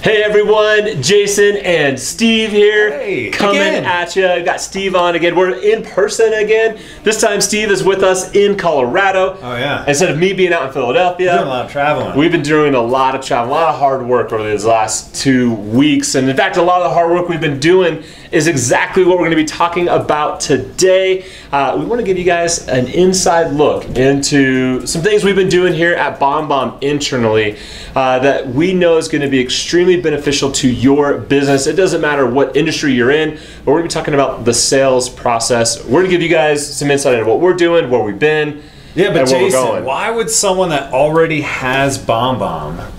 Hey everyone, Jason and Steve here, coming again at you. We've got Steve on again. We're in person again. This time Steve is with us in Colorado. Oh yeah. Instead of me being out in Philadelphia. We're doing a lot of traveling. We've been doing a lot of travel, a lot of hard work over these last 2 weeks. And in fact, a lot of the hard work we've been doing is exactly what we're going to be talking about today. We want to give you guys an inside look into some things we've been doing here at BombBomb internally that we know is going to be extremely beneficial to your business. It doesn't matter what industry you're in, but we're going to be talking about the sales process. We're going to give you guys some insight into what we're doing, where we've been, yeah, but and where Jason, we're going. Why would someone that already has BombBomb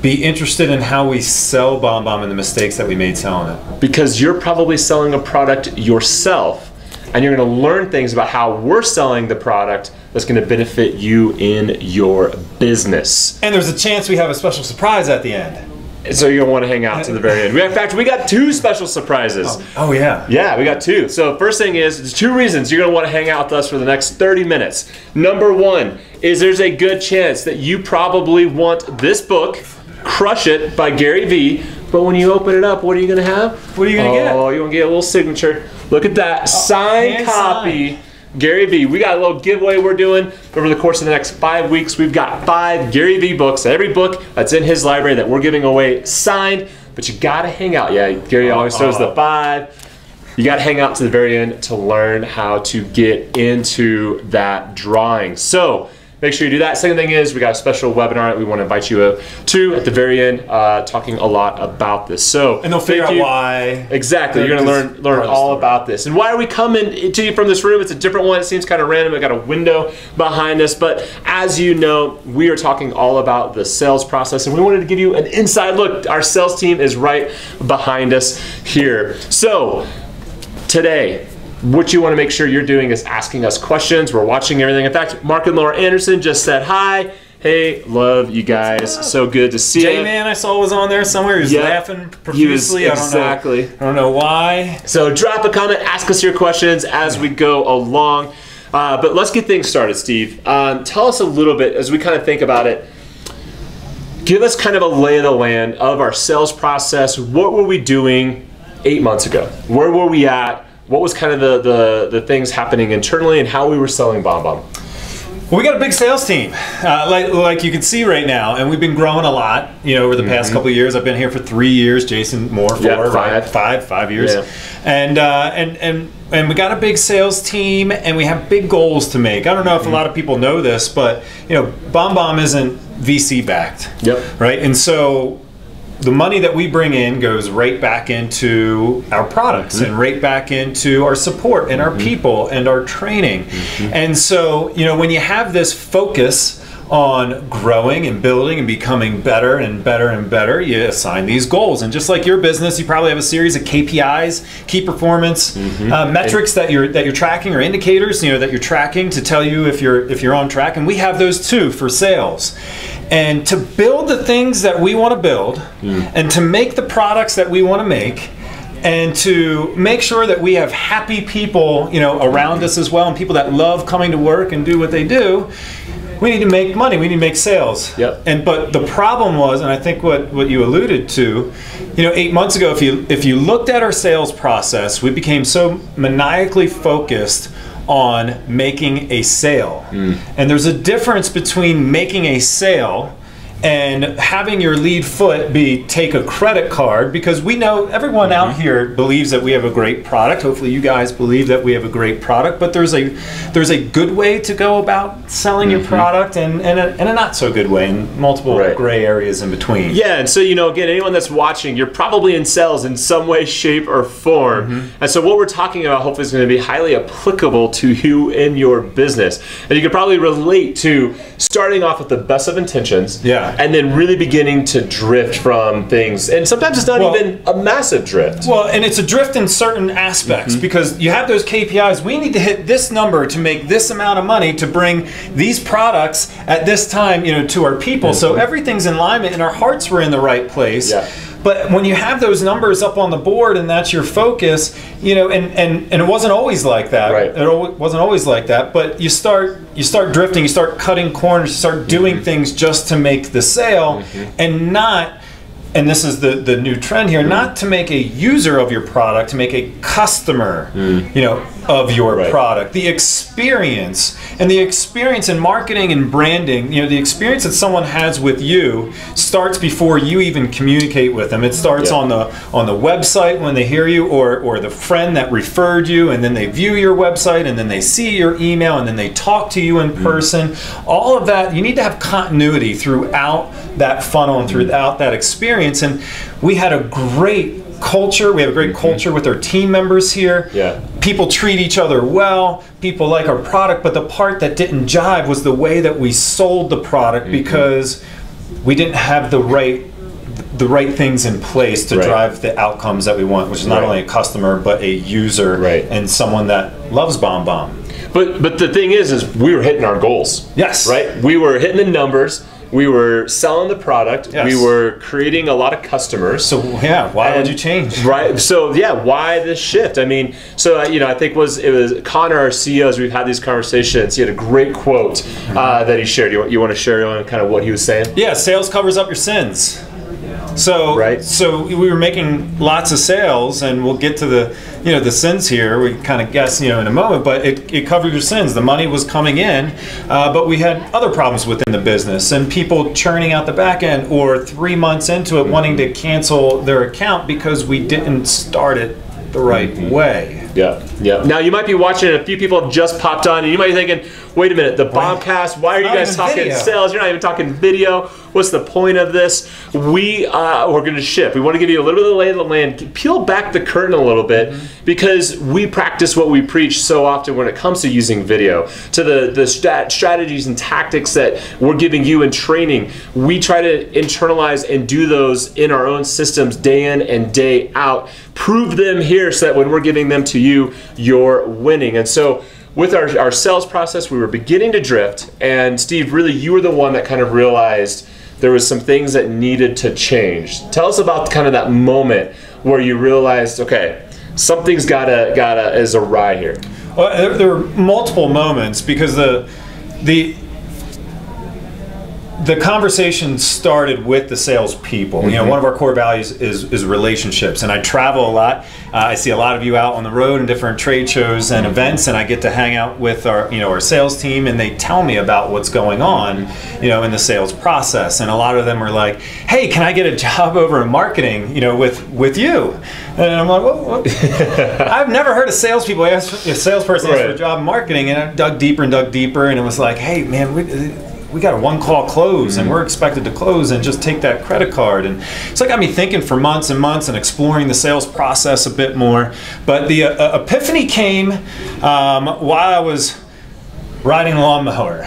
be interested in how we sell BombBomb and the mistakes that we made selling it? Because you're probably selling a product yourself, and you're going to learn things about how we're selling the product that's going to benefit you in your business. And there's a chance we have a special surprise at the end. So you're going to want to hang out to the very end. In fact, we got 2 special surprises. Oh yeah. Yeah, we got 2. So first thing is, there's 2 reasons you're going to want to hang out with us for the next 30 minutes. Number 1 is there's a good chance that you probably want this book, Crush It by Gary Vee, but when you open it up, what are you going to have? What are you going to get? Oh, you're going to get a little signature. Look at that, signed copy. Gary Vee. We got a little giveaway we're doing over the course of the next 5 weeks. We've got 5 Gary Vee books. Every book that's in his library that we're giving away signed, but you gotta hang out. Yeah, Gary always throws the 5. You gotta hang out to the very end to learn how to get into that drawing. So make sure you do that. Second thing is we got a special webinar that we want to invite you to at the very end, talking a lot about this. So and they'll figure out why. Exactly, you're going to learn all about this. And why are we coming to you from this room? It's a different one. It seems kind of random. We got a window behind us, but as you know, we are talking all about the sales process, and we wanted to give you an inside look. Our sales team is right behind us here. So today, what you want to make sure you're doing is asking us questions. We're watching everything. In fact, Mark and Laura Anderson just said hi. Hey, love you guys. So good to see you. J-Man I saw was on there somewhere. He was laughing profusely. Exactly. I don't know why. So drop a comment, ask us your questions as we go along. But let's get things started, Steve. Tell us a little bit as we kind of think about it. Give us kind of a lay of the land of our sales process. What were we doing 8 months ago? Where were we at? What was kind of the things happening internally and how we were selling BombBomb? Well, we got a big sales team, like you can see right now, and we've been growing a lot. Over the past couple of years. I've been here for 3 years. Jason, more, 4, right? 5 years, and we got a big sales team, and we have big goals to make. I don't know if a lot of people know this, but BombBomb isn't VC backed, right? And so the money that we bring in goes right back into our products and right back into our support and our people and our training. And so, when you have this focus on growing and building and becoming better and better and better, you assign these goals. And just like your business, you probably have a series of KPIs, key performance metrics that you're tracking, or indicators that you're tracking to tell you if you're on track. And we have those too for sales. And to build the things that we want to build, and to make the products that we want to make, and to make sure that we have happy people around us as well, and people that love coming to work and do what they do, we need to make money. We need to make sales. But the problem was, and I think what you alluded to, 8 months ago, if you looked at our sales process, we became so maniacally focused on making a sale. And there's a difference between making a sale and having your lead foot be take a credit card, because we know everyone out here believes that we have a great product. Hopefully you guys believe that we have a great product, but there's a good way to go about selling your product, and a not so good way, and multiple gray areas in between. Yeah, and so again, anyone that's watching, you're probably in sales in some way, shape, or form. And so what we're talking about hopefully is going to be highly applicable to you in your business. And you can probably relate to starting off with the best of intentions, and then really beginning to drift from things. And sometimes it's not even a massive drift. Well, and it's a drift in certain aspects, because you have those KPIs. We need to hit this number to make this amount of money to bring these products at this time, to our people. So everything's in alignment, and our hearts were in the right place. But when you have those numbers up on the board and that's your focus, and it wasn't always like that. It wasn't always like that. But you start drifting, you start cutting corners, you start doing things just to make the sale, and not. And this is the new trend here, not to make a user of your product, to make a customer, of your product. The experience, and the experience in marketing and branding, the experience that someone has with you starts before you even communicate with them. It starts on the website when they hear you, or the friend that referred you, and then they view your website, and then they see your email, and then they talk to you in person. All of that, you need to have continuity throughout that funnel and throughout that experience. And we had a great culture. We have a great culture with our team members here. People treat each other well. People like our product. But the part that didn't jive was the way that we sold the product, because we didn't have the right things in place to drive the outcomes that we want, which is not only a customer but a user and someone that loves BombBomb. But the thing is we were hitting our goals. Right? We were hitting the numbers. We were selling the product. We were creating a lot of customers. So why would you change? Right. So why this shift? I mean, so I think it was Connor, our CEO, as we've had these conversations. He had a great quote that he shared. You want to share on kind of what he was saying? Yeah, sales covers up your sins. So so we were making lots of sales, and we'll get to the sins here. We kind of guess in a moment, but it covered your sins. The money was coming in, but we had other problems within the business, and people churning out the back end, or 3 months into it wanting to cancel their account because we didn't start it the right way. Now you might be watching, and a few people have just popped on, and you might be thinking, wait a minute, the BombCast, why are you guys talking sales? You're not even talking video. What's the point of this? We're going to shift. We want to give you a little bit of the lay of the land, peel back the curtain a little bit, because we practice what we preach so often when it comes to using video, to the strategies and tactics that we're giving you in training. We try to internalize and do those in our own systems day in and day out. Prove them here so that when we're giving them to you, you're winning. And so with our sales process, we were beginning to drift. And Steve, really, you were the one that kind of realized there was some things that needed to change. Tell us about kind of that moment where you realized, okay, something's is awry here. Well, there were multiple moments, because the the conversation started with the salespeople. You know, one of our core values is relationships, and I travel a lot. I see a lot of you out on the road in different trade shows and events, and I get to hang out with our sales team, and they tell me about what's going on, in the sales process. And a lot of them are like, "Hey, can I get a job over in marketing, with you?" And I'm like, "Well, I've never heard of salespeople ask a salesperson ask for a job in marketing." And I dug deeper, and it was like, "Hey, man, we got a one-call close, and we're expected to close and just take that credit card." And so it got me thinking for months and months and exploring the sales process a bit more. But the epiphany came while I was riding a lawnmower.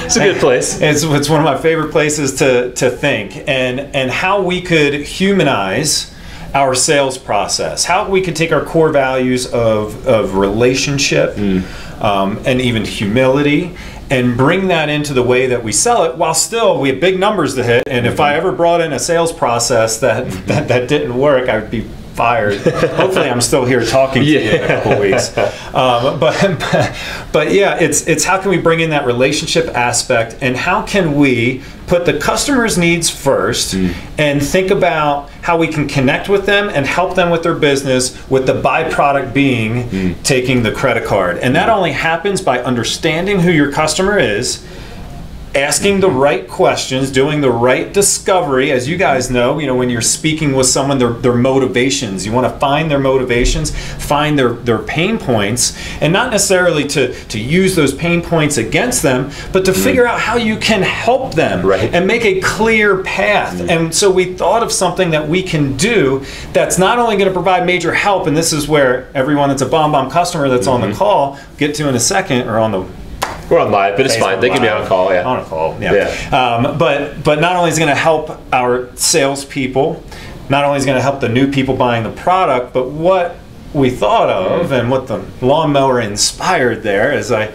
It's a good place. It's one of my favorite places to think, and how we could humanize our sales process, how we could take our core values of relationship and even humility, and bring that into the way that we sell it, while still we have big numbers to hit. And if I ever brought in a sales process that didn't work, I would be fired. Hopefully I'm still here talking to you in a couple of weeks. But yeah, it's how can we bring in that relationship aspect, and how can we put the customer's needs first and think about how we can connect with them and help them with their business, with the byproduct being taking the credit card. And that only happens by understanding who your customer is, asking the right questions, doing the right discovery. As you guys know, when you're speaking with someone, their motivations, you want to find their motivations, find their pain points, and not necessarily to use those pain points against them, but to figure out how you can help them and make a clear path. And so we thought of something that we can do that's not only going to provide major help, and this is where everyone that's a BombBomb customer that's on the call, get to in a second, or on the we're on live, but it's fine. They can be on a call, On a call, but not only is it going to help our salespeople, not only is it going to help the new people buying the product, but what we thought of and what the lawnmower inspired there, as I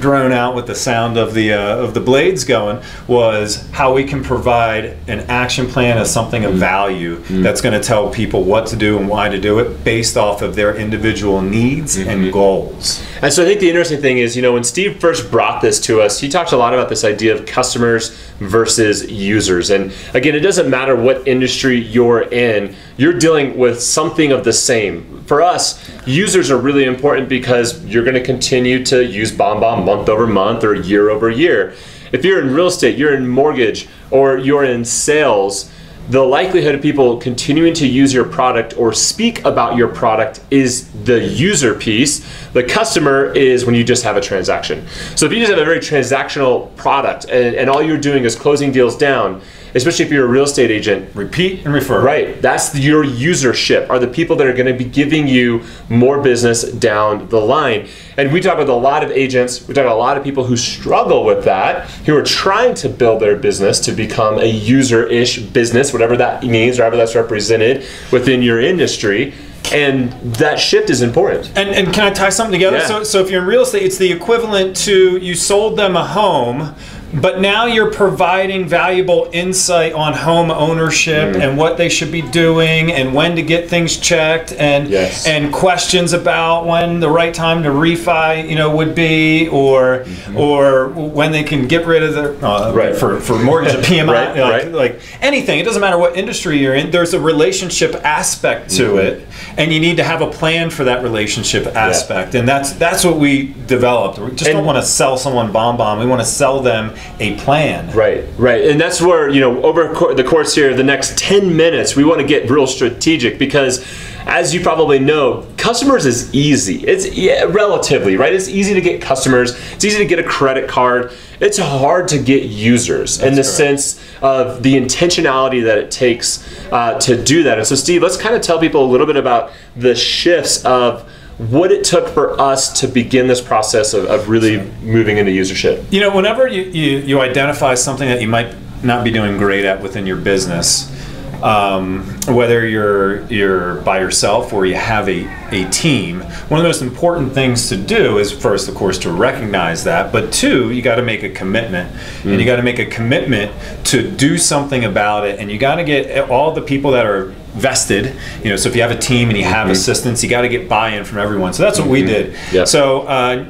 drone out with the sound of the blades going, was how we can provide an action plan as something of value that's going to tell people what to do and why to do it based off of their individual needs and goals. And so I think the interesting thing is, when Steve first brought this to us, he talked a lot about this idea of customers versus users. And again, it doesn't matter what industry you're in, you're dealing with something of the same. For us, users are really important because you're going to continue to use BombBomb month over month or year over year. If you're in real estate, you're in mortgage, or you're in sales, the likelihood of people continuing to use your product or speak about your product is the user piece. The customer is when you just have a transaction. So if you just have a very transactional product and all you're doing is closing deals down, especially if you're a real estate agent, repeat and refer. Right, that's your usership, are the people that are going to be giving you more business down the line. And we talk with a lot of agents, we talk with a lot of people who struggle with that, who are trying to build their business to become a user-ish business, whatever that means, or however that's represented within your industry. And that shift is important. And can I tie something together? Yeah. So if you're in real estate, it's the equivalent to you sold them a home, but now you're providing valuable insight on home ownership and what they should be doing and when to get things checked and questions about when the right time to refi would be, or when they can get rid of their for mortgage a PMI, like anything. It doesn't matter what industry you're in. There's a relationship aspect to it, and you need to have a plan for that relationship aspect. And that's what we developed. We just don't want to sell someone BombBomb. We want to sell them a plan. Right. And that's where, over the course here, the next 10 minutes, we want to get real strategic, because as you probably know, customers is easy. It's relatively, right? It's easy to get customers. It's easy to get a credit card. It's hard to get users in the sense of the intentionality that it takes to do that. And so, Steve, let's kind of tell people a little bit about the shifts of what it took for us to begin this process of really moving into usership. Whenever you identify something that you might not be doing great at within your business, whether you're by yourself or you have a a team, one of the most important things to do is first, of course, to recognize that, but two, you got to make a commitment, and you got to make a commitment to do something about it, and you got to get all the people that are vested, you know, so if you have a team and you have assistants, you got to get buy-in from everyone. So that's what we did. Yep. So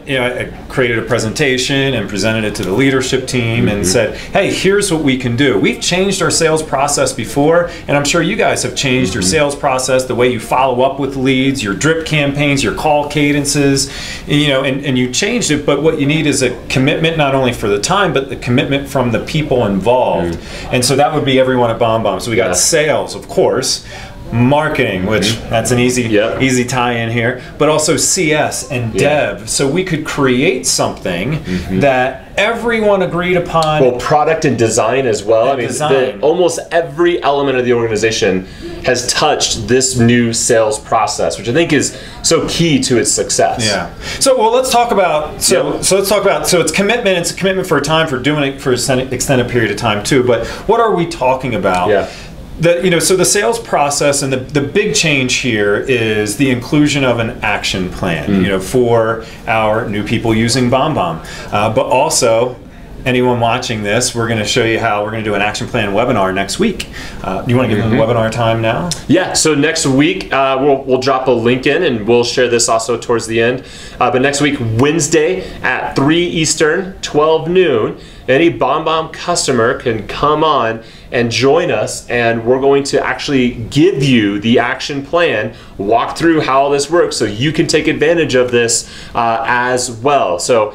you know, I created a presentation and presented it to the leadership team and said, hey, here's what we can do. We've changed our sales process before, and I'm sure you guys have changed your sales process, the way you follow up with leads, your drip campaigns, your call cadences, you know, and you changed it, but what you need is a commitment, not only for the time, but the commitment from the people involved. And so that would be everyone at BombBomb. So we got sales, of course, marketing, which that's an easy tie-in here, but also CS and dev. So we could create something that everyone agreed upon. Well, product and design as well. I mean, almost every element of the organization has touched this new sales process, which I think is so key to its success. Yeah. So, well, let's talk about, so let's talk about, so it's commitment, it's a commitment for a time, for doing it for an extended period of time too, but what are we talking about? Yeah. You know, so the sales process and the big change here is the inclusion of an action plan, you know, for our new people using BombBomb. But also, anyone watching this, we're going to show you how we're going to do an action plan webinar next week. You want to give them the webinar time now? Yeah, so next week we'll drop a link in, and we'll share this also towards the end. But next week, Wednesday at 3 Eastern, 12 noon, any BombBomb customer can come on and join us, and we're going to actually give you the action plan, walk through how all this works so you can take advantage of this as well. So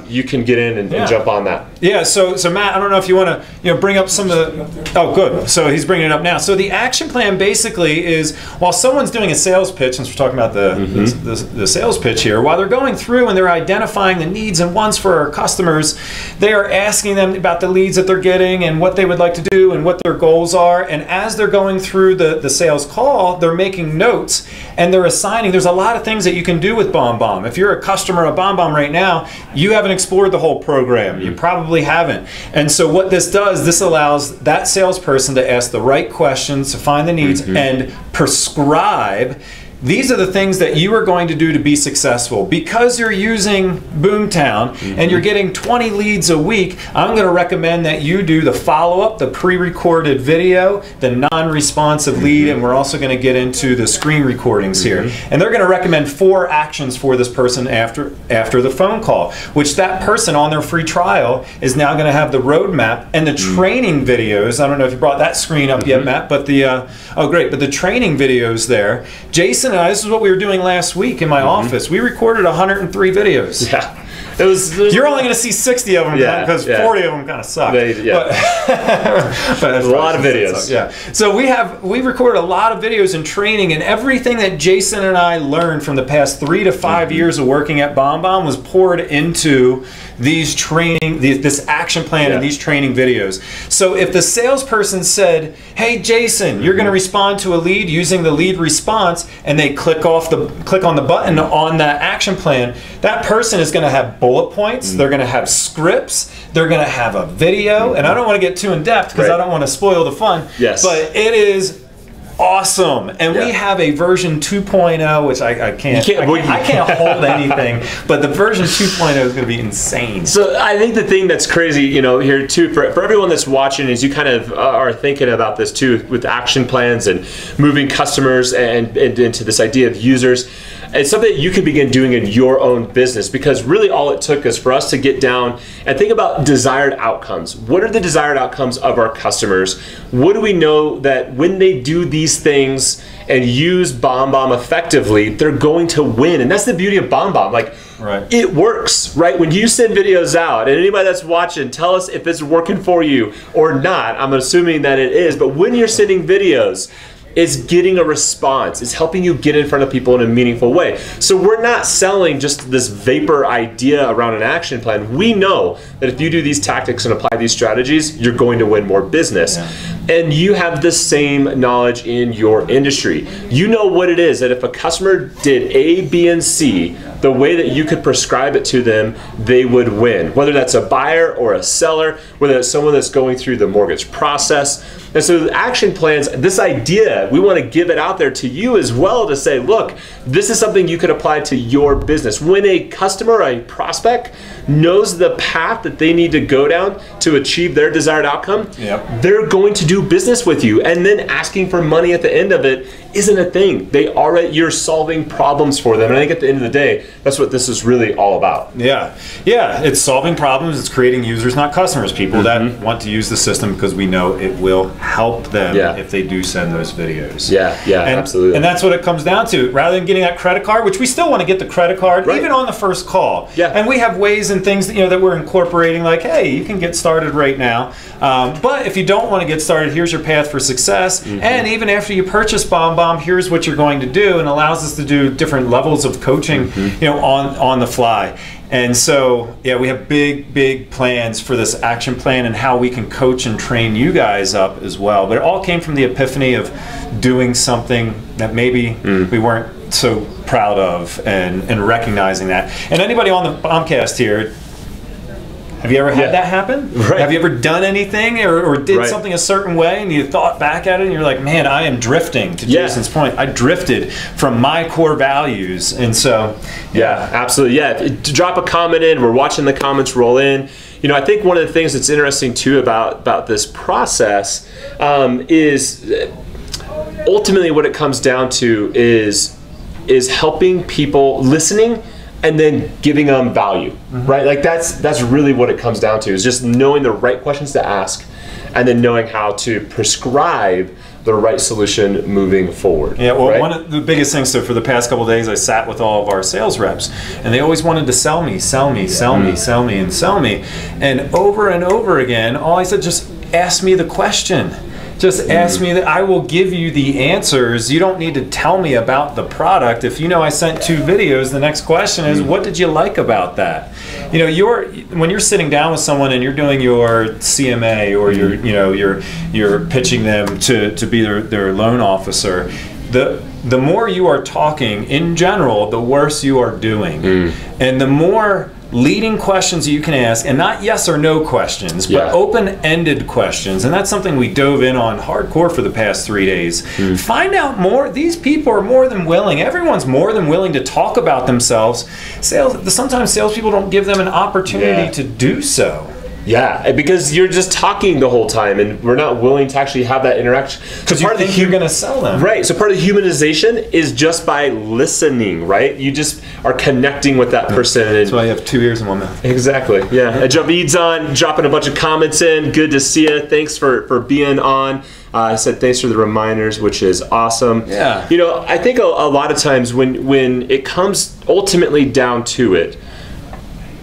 you can get in and jump on that. Yeah, so Matt, I don't know if you want to bring up some of the, oh good, so he's bringing it up now. So the action plan basically is, while someone's doing a sales pitch, since we're talking about the sales pitch here, while they're going through and they're identifying the needs and wants for our customers, they are asking them about the leads that they're getting and what they would like to do and what their goals are, and as they're going through the sales call, they're making notes and they're assigning. There's a lot of things that you can do with BombBomb. If you're a customer of BombBomb right now, you haven't explored the whole program. You probably haven't. And so what this does, this allows that salesperson to ask the right questions, to find the needs, and prescribe. These are the things that you are going to do to be successful. Because you're using Boomtown and you're getting 20 leads a week, I'm going to recommend that you do the follow-up, the pre-recorded video, the non-responsive lead, and we're also going to get into the screen recordings here. And they're going to recommend 4 actions for this person after the phone call, which that person on their free trial is now going to have the roadmap and the training videos. I don't know if you brought that screen up yet, Matt, but the, oh great, but the training videos there. Jason and I, this is what we were doing last week in my office. We recorded 103 videos. Yeah. You're only going to see 60 of them because 40 of them kind of suck. But there's a lot of videos. Yeah. So we recorded a lot of videos and training, and everything that Jason and I learned from the past 3 to 5 years of working at BombBomb was poured into these training, this action plan and these training videos. So if the salesperson said, hey Jason, you're going to respond to a lead using the lead response, and they click on the button on that action plan, that person is going to have bullet points, they're going to have scripts, they're going to have a video, and I don't want to get too in depth because I don't want to spoil the fun, but it is awesome. And we have a version 2.0, which I can't hold anything, but the version 2.0 is going to be insane. So I think the thing that's crazy, you know, here too, for everyone that's watching, is you kind of are thinking about this too with action plans and moving customers and into this idea of users. It's something that you can begin doing in your own business, because really all it took is for us to get down and think about desired outcomes. What are the desired outcomes of our customers? What do we know that when they do these things and use BombBomb effectively, they're going to win? And that's the beauty of BombBomb. Like, it works, right? When you send videos out, and anybody that's watching, tell us if it's working for you or not. I'm assuming that it is, but when you're sending videos, is getting a response. It's helping you get in front of people in a meaningful way. So we're not selling just this vapor idea around an action plan. We know that if you do these tactics and apply these strategies, you're going to win more business. and you have the same knowledge in your industry. You know what it is that if a customer did A, B, and C, the way that you could prescribe it to them, they would win. Whether that's a buyer or a seller, whether it's someone that's going through the mortgage process. And so the action plans, this idea, we want to give it out there to you as well to say, look, this is something you could apply to your business. When a customer or a prospect knows the path that they need to go down to achieve their desired outcome, they're going to do business with you. And then asking for money at the end of it isn't a thing. You're solving problems for them. And I think at the end of the day, that's what this is really all about. Yeah, it's solving problems. It's creating users, not customers. People that want to use the system because we know it will help them if they do send those videos. Absolutely. And that's what it comes down to. Rather than getting that credit card, which we still want to get the credit card, even on the first call. And we have ways and things that, that we're incorporating, like, hey, you can get started right now. But if you don't want to get started, here's your path for success. And even after you purchase BombBomb, here's what you're going to do, and allows us to do different levels of coaching, on the fly. And so, we have big plans for this action plan and how we can coach and train you guys up as well. But it all came from the epiphany of doing something that maybe we weren't so proud of, and recognizing that. And anybody on the BombCast here, have you ever had that happen? Have you ever done anything or did something a certain way and you thought back at it and you're like, man, I am drifting, to Jason's point. I drifted from my core values. And so, absolutely. Drop a comment in. We're watching the comments roll in. I think one of the things that's interesting too about this process is ultimately what it comes down to is helping people, listening, and then giving them value, right? Like that's really what it comes down to, is just knowing the right questions to ask and then knowing how to prescribe the right solution moving forward. One of the biggest things, so for the past couple of days, I sat with all of our sales reps, and they always wanted to sell me. And over again, all I said, just ask me the question. Just ask me that. I will give you the answers. You don't need to tell me about the product. If I sent 2 videos, the next question is, what did you like about that? When you're sitting down with someone and you're doing your CMA, or you're pitching them to be their loan officer, the more you are talking in general, the worse you are doing. And the more leading questions you can ask, and not yes or no questions, but open-ended questions. And that's something we dove in on hardcore for the past 3 days. Find out more. These people are more than willing. Everyone's more than willing to talk about themselves. Sometimes salespeople don't give them an opportunity to do so. Because you're just talking the whole time, and we're not willing to actually have that interaction. Because you think you're going to sell them. Right. So part of the humanization is just by listening, right? You just are connecting with that person. That's why you have 2 ears in one mouth. Exactly. Javid's on, dropping a bunch of comments in. Good to see you. Thanks for being on. I said thanks for the reminders, which is awesome. I think a lot of times when it comes ultimately down to it,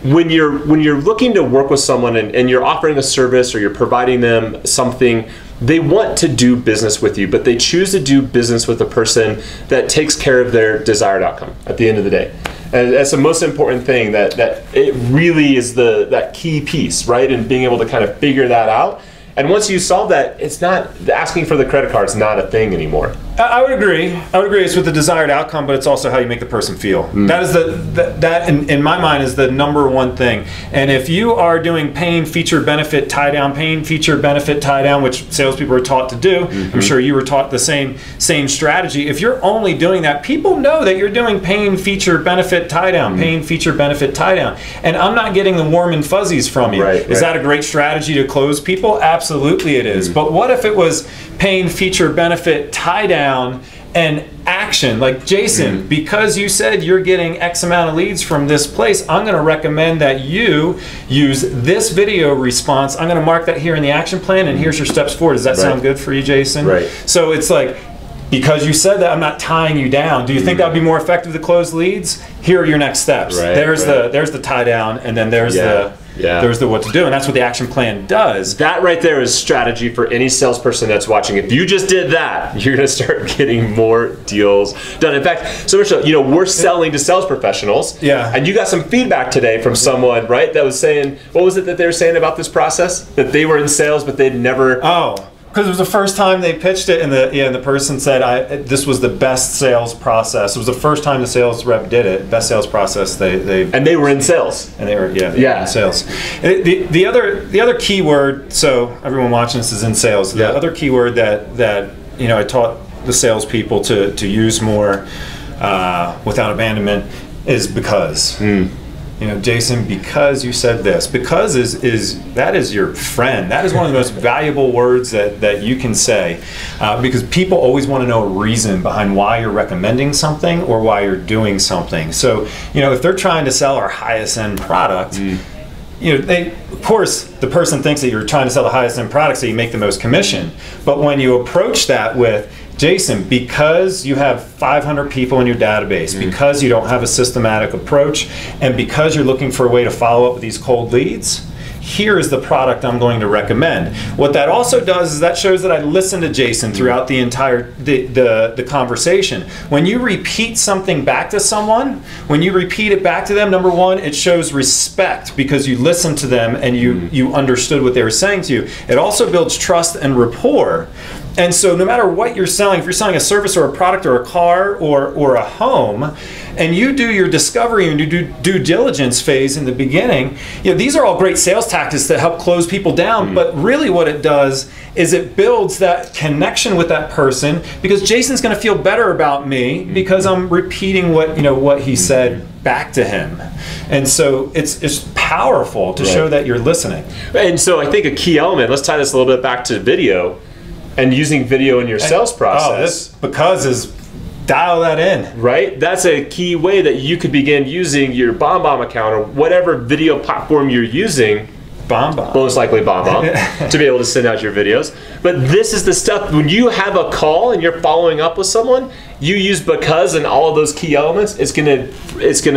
when you're looking to work with someone and you're offering a service or you're providing them something, they want to do business with you, but they choose to do business with a person that takes care of their desired outcome at the end of the day. And that's the most important thing, that it really is that key piece, right? And being able to kind of figure that out. And once you solve that, it's not, asking for the credit card's not a thing anymore. I would agree. It's with the desired outcome, but it's also how you make the person feel. That is that in my mind is the number one thing. And if you are doing pain, feature, benefit, tie down, pain, feature, benefit, tie down, which salespeople are taught to do, I'm sure you were taught the same strategy. If you're only doing that, people know that you're doing pain, feature, benefit, tie down, pain, feature, benefit, tie down. And I'm not getting the warm and fuzzies from you. Is that a great strategy to close people? Absolutely it is. But what if it was pain, feature, benefit, tie down, and action? Like, Jason, because you said you're getting X amount of leads from this place, I'm going to recommend that you use this video response. I'm going to mark that here in the action plan, and here's your steps forward. Does that sound good for you, Jason? So it's like, because you said that, I'm not tying you down. Do you think that would be more effective to close leads? Here are your next steps. There's the tie down, and then there's there's the what to do, and that's what the action plan does. That right there is strategy for any salesperson that's watching. If you just did that, you're going to start getting more deals done. In fact, so much so, we're selling to sales professionals. And you got some feedback today from someone, right, that was saying, what was it that they were saying about this process? That they were in sales, but they'd never Because it was the first time they pitched it, and the person said, "This was the best sales process." It was the first time the sales rep did it. Best sales process. And they were in sales. And they were in sales. The other key word. So everyone watching this is in sales. The other key word that I taught the salespeople to use more without abandonment is because. Jason, because you said this. Because is your friend. That is one of the most valuable words that you can say, because people always want to know a reason behind why you're recommending something or why you're doing something. So, if they're trying to sell our highest end product, of course, the person thinks that you're trying to sell the highest end product so you make the most commission. But when you approach that with, Jason, because you have 500 people in your database, because you don't have a systematic approach, and because you're looking for a way to follow up with these cold leads, here is the product I'm going to recommend. What that also does is that shows that I listened to Jason throughout the entire the conversation. When you repeat something back to someone, when you repeat it back to them, number one, it shows respect because you listened to them and you understood what they were saying to you. It also builds trust and rapport. And so no matter what you're selling, if you're selling a service or a product or a car or a home, and you do your discovery and you do due diligence phase in the beginning, these are all great sales tactics that help close people down. But really what it does is it builds that connection with that person, because Jason's going to feel better about me because I'm repeating what he said back to him. And so it's powerful to show that you're listening. And so I think a key element, let's tie this a little bit back to video and using video in your sales process. Because is dial that in. Right? That's a key way that you could begin using your BombBomb account or whatever video platform you're using. BombBomb. Most likely BombBomb to be able to send out your videos. But this is the stuff, when you have a call and you're following up with someone, you use because and all of those key elements, it's gonna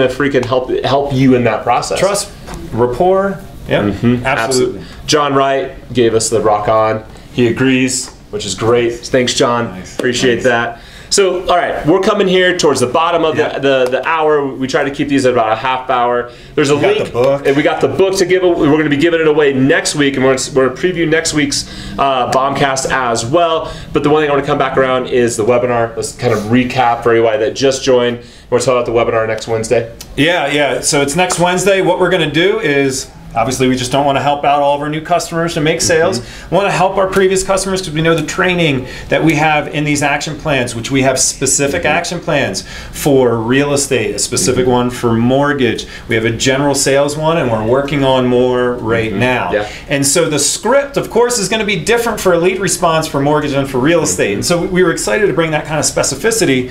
freaking help you in that process. Trust, rapport, absolutely. John Wright gave us the rock on. He agrees, which is great. Thanks, John. Nice. Appreciate that. So, all right, we're coming here towards the bottom of the hour. We try to keep these at about a half hour. There's a link. Got the book. And we got the book to give. We're going to be giving it away next week, and we're going to preview next week's BombCast as well. But the one thing I want to come back around is the webinar. Let's kind of recap for everybody that just joined. We're talking about the webinar next Wednesday. Yeah. So it's next Wednesday. What we're going to do is, obviously, we just don't want to help out all of our new customers to make sales. We want to help our previous customers because we know the training that we have in these action plans, which we have specific action plans for real estate, a specific one for mortgage. We have a general sales one, and we're working on more right now. And so the script, of course, is going to be different for a lead response for mortgage and for real estate. And so we were excited to bring that kind of specificity,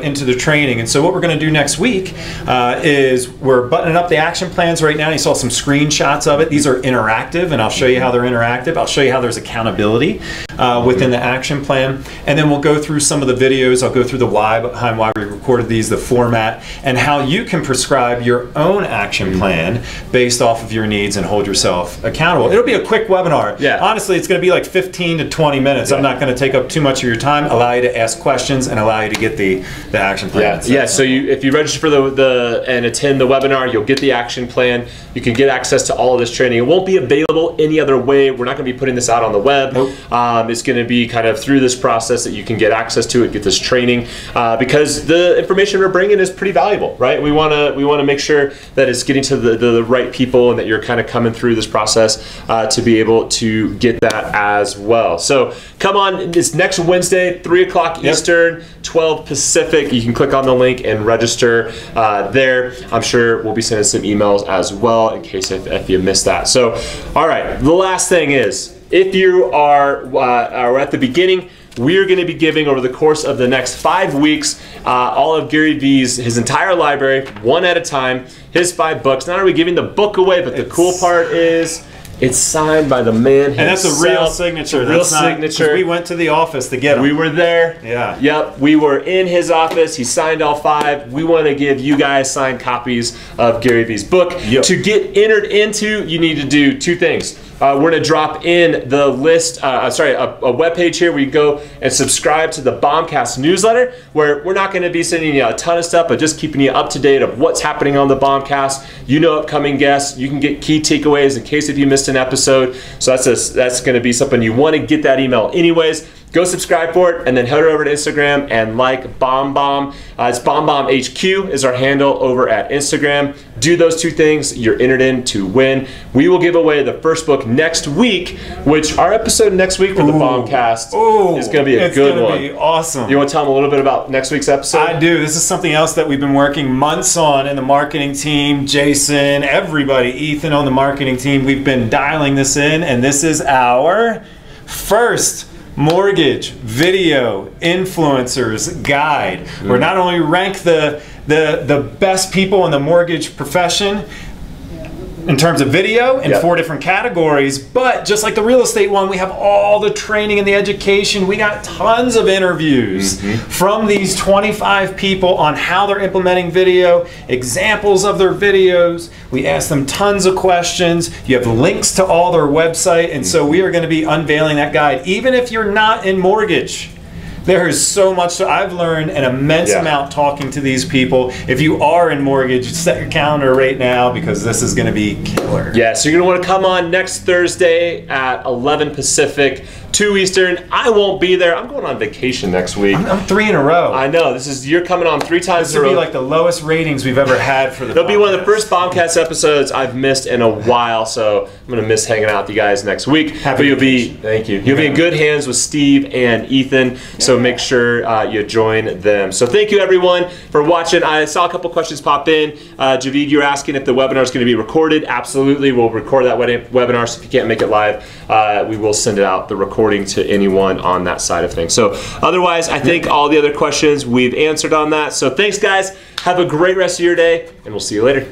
into the training. And so what we're going to do next week is we're buttoning up the action plans right now. You saw some screenshots of it. These are interactive, and I'll show you how they're interactive. I'll show you how there's accountability within the action plan, and then we'll go through some of the videos. I'll go through the why behind why we recorded these, the format, and how you can prescribe your own action plan based off of your needs and hold yourself accountable. It'll be a quick webinar. Honestly, it's going to be like 15 to 20 minutes. I'm not going to take up too much of your time. Allow you to ask questions and allow you to get the action plan. So if you register for the and attend the webinar, you'll get the action plan. You can get access to all of this training. It won't be available any other way. We're not going to be putting this out on the web. It's going to be kind of through this process that you can get access to it, get this training, because the information we're bringing is pretty valuable, right? We want to make sure that it's getting to the right people and that you're kind of coming through this process to be able to get that as well. So come on, it's next Wednesday, 3 o'clock Eastern, 12 Pacific. You can click on the link and register there. I'm sure we'll be sending some emails as well in case if you missed that. So, all right, the last thing is, if you are at the beginning, we are going to be giving over the course of the next 5 weeks all of Gary V's, his entire library, one at a time, his 5 books. Not only are we giving the book away, but the cool part is it's signed by the man himself. And that's a real signature. Real signature. We went to the office to get him. We were there. Yeah. Yep. We were in his office. He signed all 5. We want to give you guys signed copies of Gary V's book. To get entered into, you need to do 2 things. we're going to drop in the list, a webpage here where you go and subscribe to the BombCast newsletter, where we're not going to be sending you a ton of stuff, but just keeping you up to date of what's happening on the BombCast. You know, upcoming guests. You can get key takeaways in case if you missed an episode. So that's going to be something you want to get that email anyways. Go subscribe for it, and then head over to Instagram and like BombBomb. It's BombBomb HQ is our handle over at Instagram. Do those two things, you're entered in to win. We will give away the first book next week, which our episode next week for the BombCast is going to be a good one. It's going to be awesome. You want to tell them a little bit about next week's episode? I do. This is something else that we've been working months on in the marketing team. Jason, everybody, Ethan on the marketing team. We've been dialing this in, and this is our first mortgage video influencers guide. We're not only rank the best people in the mortgage profession in terms of video in 4 different categories, but just like the real estate one, we have all the training and the education. We got tons of interviews from these 25 people on how they're implementing video, examples of their videos. We ask them tons of questions. You have links to all their website, and so we are going to be unveiling that guide. Even if you're not in mortgage, there is so much. I've learned an immense amount talking to these people. If you are in mortgage, set your calendar right now because this is going to be killer. Yeah, so you're going to want to come on next Thursday at 11 Pacific, 2 Eastern. I won't be there. I'm going on vacation next week. I'm 3 in a row. I know. You're coming on 3 times in a row. This will be like the lowest ratings we've ever had for the It'll be one of the first BombCast episodes I've missed in a while, so I'm going to miss hanging out with you guys next week. Thank you. You'll be in good hands with Steve and Ethan, so make sure you join them. So thank you everyone for watching. I saw a couple questions pop in. Javid, you were asking if the webinar is going to be recorded. Absolutely, we'll record that webinar, so if you can't make it live, we will send it out, the recording, to anyone on that side of things. So otherwise, I think all the other questions we've answered on that. So thanks guys, have a great rest of your day, and we'll see you later.